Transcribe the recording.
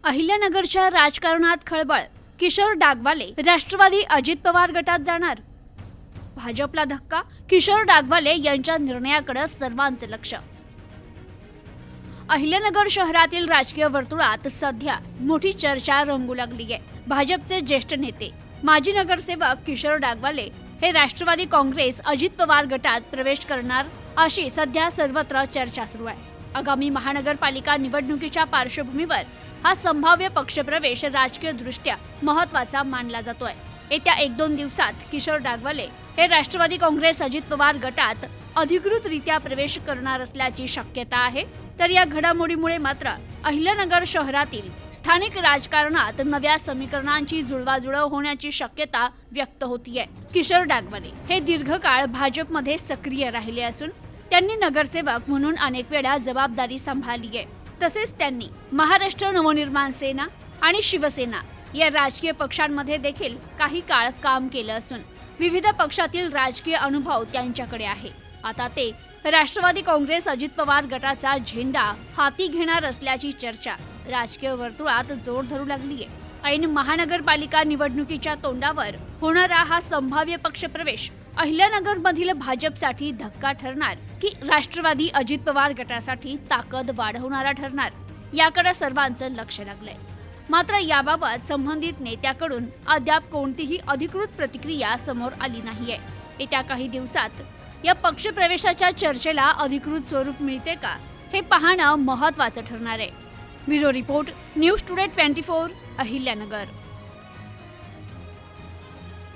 अहिल्यानगरच्या राजकारणात खळबळ. किशोर डागवाले राष्ट्रवादी अजित पवार गटात जाणार. भाजपला धक्का. किशोर डागवाले यांच्या निर्णयाकडे सर्वांचे लक्ष. अहिल्यानगर शहरातील राजकीय वर्तुळात सध्या मोठी चर्चा रंगू लागली आहे. भाजपचे ज्येष्ठ नेते माजी नगरसेवक किशोर डागवाले हे राष्ट्रवादी काँग्रेस अजित पवार गटात प्रवेश करणार अशी सध्या सर्वत्र चर्चा सुरू आहे. आगामी महानगरपालिका निवडणुकीच्या पार्श्वभूमीवर हा संभाव्य पक्षप्रवेश राजकीयदृष्ट्या महत्त्वाचा मानला जातोय. येत्या 1-2 दिवसात किशोर डागवाले हे राष्ट्रवादी काँग्रेस अजित पवार गटात अधिकृतरित्या प्रवेश करणार असल्याची शक्यता आहे. तर या घडामोडीमुळे मात्र अहिल्यानगर शहरातील स्थानिक राजकारणात नव्या समीकरणांची जुळवाजुळव होण्याची शक्यता व्यक्त होतीये. किशोर डागवाले हे दीर्घकाळ भाजपमध्ये सक्रिय राहिले असून त्यांनी नगरसेवक म्हणून अनेक वेळा जबाबदारी सांभाळली आहे. तसेच त्यांनी महाराष्ट्र नवनिर्माण सेना आणि शिवसेना या राजकीय पक्षांमध्ये देखील काही काळ काम केलं असून विविध पक्षातील राजकीय अनुभव त्यांच्याकडे आहे. आता ते राष्ट्रवादी काँग्रेस अजित पवार गटाचा झेंडा हाती घेणार असल्याची चर्चा राजकीय वर्तुळात जोर धरू लागली आहे. ऐन महानगरपालिका निवडणुकीच्या तोंडावर होणारा हा संभाव्य पक्षप्रवेश अहिल्यानगरमधील भाजपसाठी धक्का ठरणार की राष्ट्रवादी अजित पवार गटासाठी ताकद वाढवणारा ठरणार, याकडे सर्वांचं लक्ष लागलंय. मात्र याबाबत संबंधित नेत्याकडून अद्याप कोणतीही अधिकृत प्रतिक्रिया समोर आली नाहीये. येत्या काही दिवसात या पक्षप्रवेशाच्या चर्चेला अधिकृत स्वरूप मिळते का हे पाहणं महत्त्वाचं ठरणार आहे. Bureau report, news today 24, Ahilyanagar.